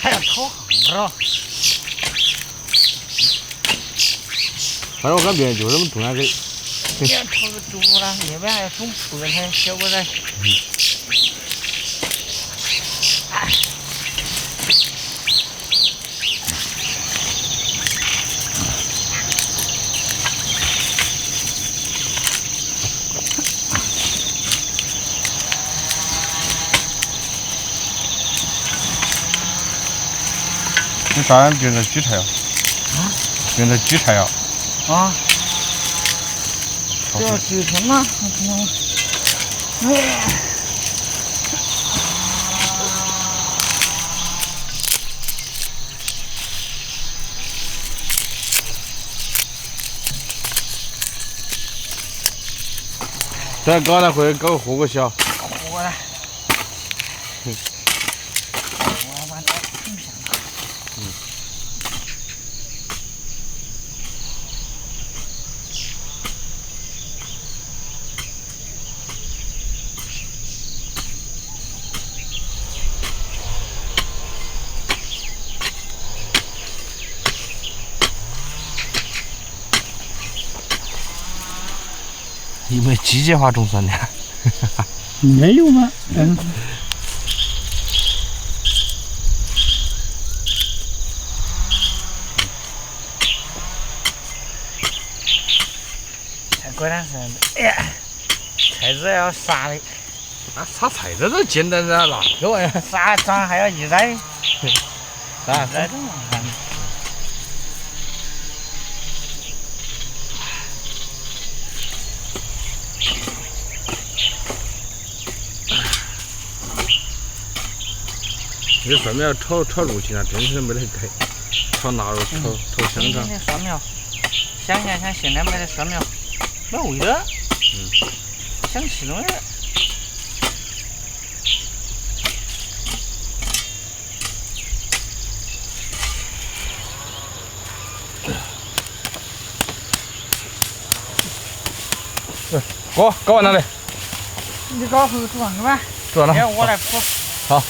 还要炒横着。反正我感觉就这么中间给。别炒个猪了，那边还种葡萄，小伙子。你啥样变成举菜呀？啊？变成举菜呀？啊？这要举什么？哎呀！咱搞那会搞个火锅小。火了。我把它弄上了。有没有机械化种酸的？没有吗？嗯。果然是，哎呀，菜籽要杀的。那撒菜籽都简单的，那个玩意儿杀长还要一摘，啊，摘着嘛。这蒜苗炒肉去了，真是没得改。炒腊肉、炒香肠。蒜苗，想现在买的蒜苗，没味道。想吃东西。锅搞完了没？你搞后煮上吧。煮完了。要我来铺。好。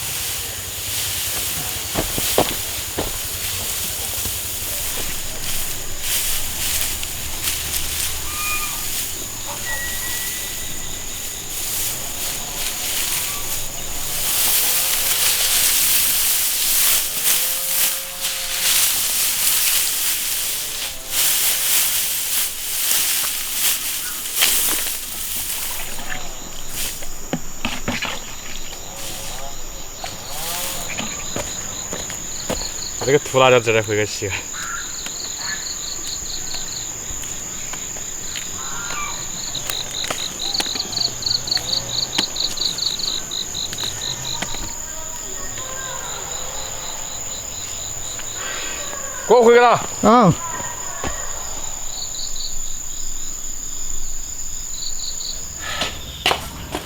这个土辣椒这儿回个洗。锅回去了。嗯。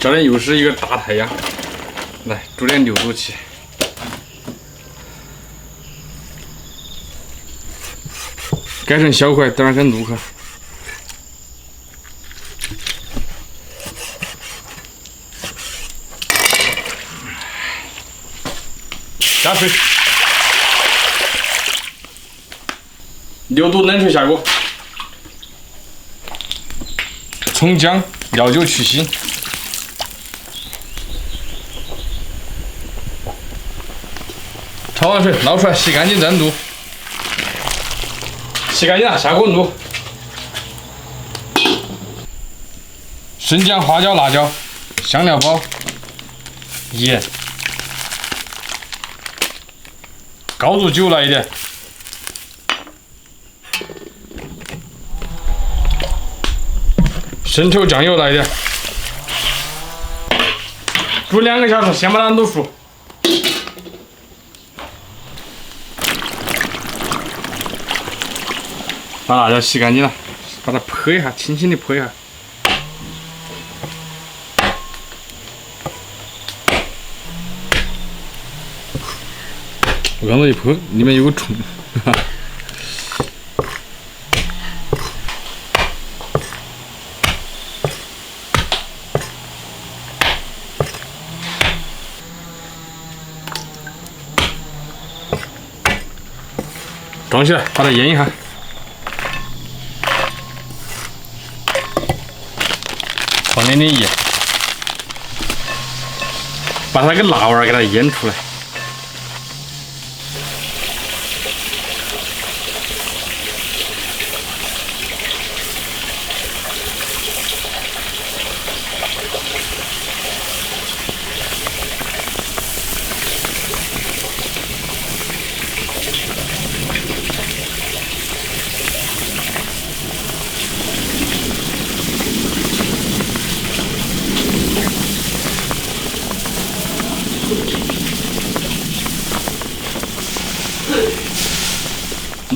这里又是一个大太阳，来煮点6度气。改成小块，等会儿跟入口。加水，6度冷水下锅。葱姜、料酒去腥。焯完水捞出来，洗干净再卤。洗干净了，下锅卤。生姜、花椒、辣椒、香料包、盐、高度酒来一点，生抽、酱油来一点，煮2个小时，先把它卤熟。把辣椒洗干净了，把它泼一下，轻轻的泼一下。我刚才一泼，里面有个虫。装起来，把它腌一下。放点盐，把它那个辣味儿给它腌出来。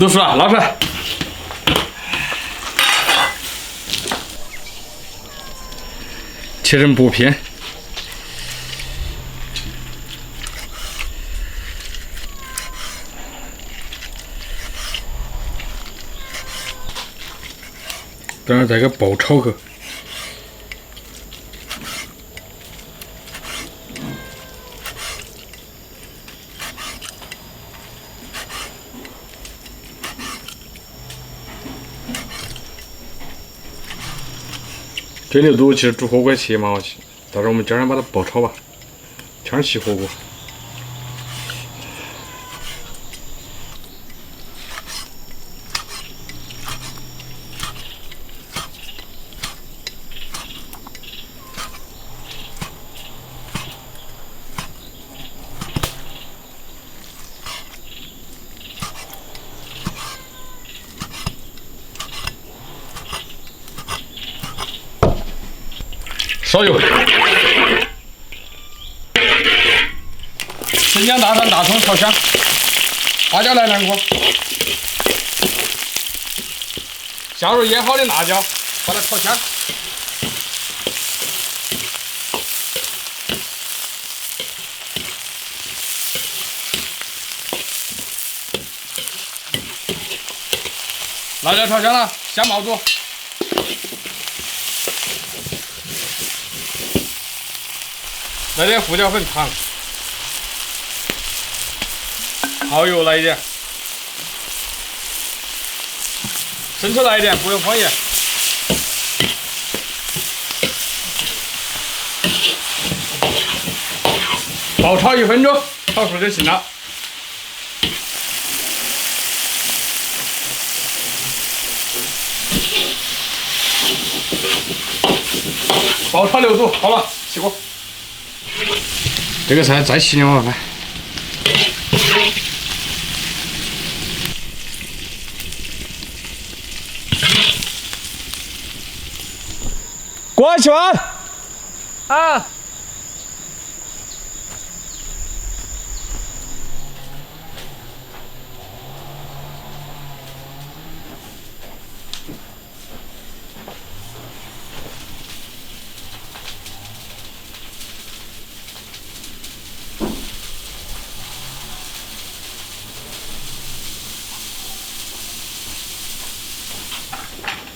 卤熟了，捞出来。切成薄片。等会儿再给爆炒去。这牛肚其实煮火锅切蛮好吃，到时候我们今儿把它爆炒吧，天气火锅。烧油，生姜、大蒜、大葱炒香，花椒来2个，加入腌好的辣椒，把它炒香。辣椒炒香了，香爆肚。来点胡椒粉、糖，蚝油来一点，生抽来一点，不用放盐。爆炒1分钟，炒熟就行了。爆炒牛肚好了，起锅。这个菜再洗2碗饭。锅洗完。啊。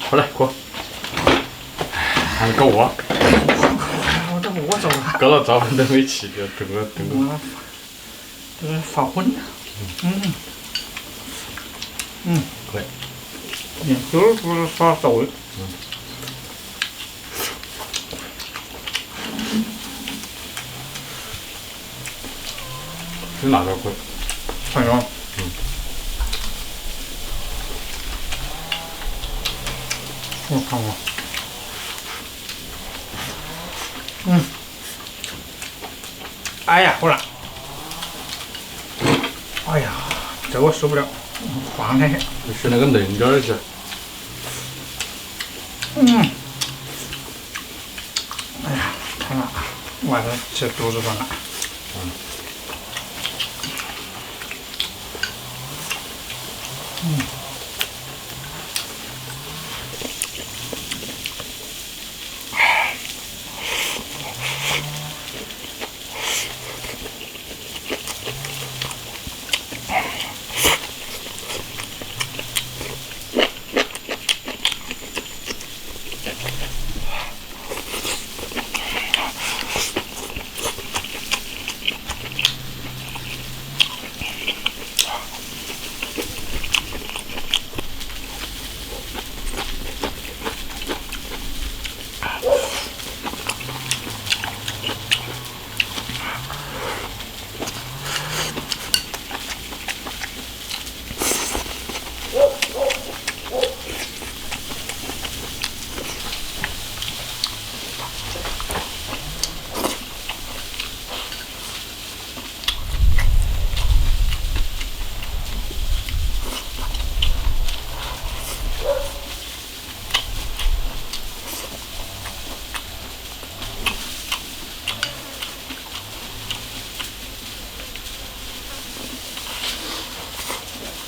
好嘞，锅。还搞我？我这我走了。搞到灶盆都没气，要炖了炖了。这是发昏了。可以。就是不是发烧的。这辣椒可以。看着。我看看。哎呀，好辣！哎呀，这我受不了，放开。你选那个嫩点儿去。哎呀，太辣了，晚上吃肚子酸了。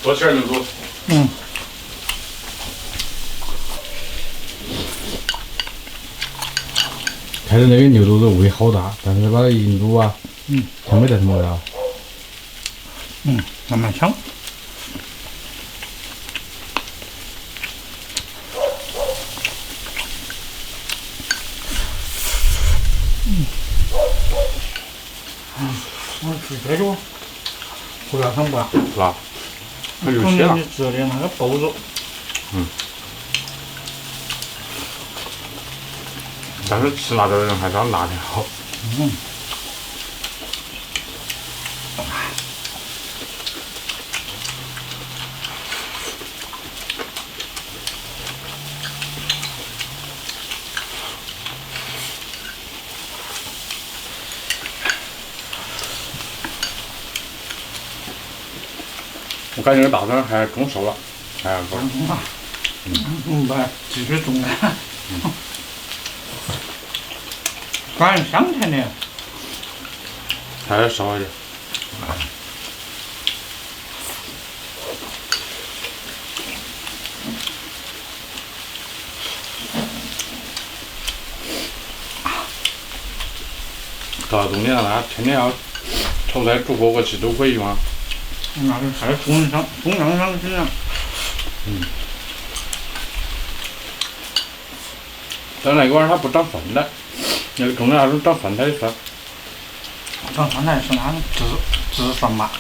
多吃点就走。嗯。看着那个牛肚子胃好大，但是把它一卤啊，它没得什么味道。慢慢香。我吃这个，不要很不？是吧？那就血了。你吃的那个包子。但是吃辣的人还是要辣点好。我感觉这大肠还中瘦了，还不。不，继续种的。反正香甜的。还少一点。到了冬天了，大家天天要炒菜煮火锅吃都可以吗？那是太中央商品了。但那个玩意儿它不长蒜的，那个种的那种长蒜苔的蒜。长蒜苔是那种自蒜嘛。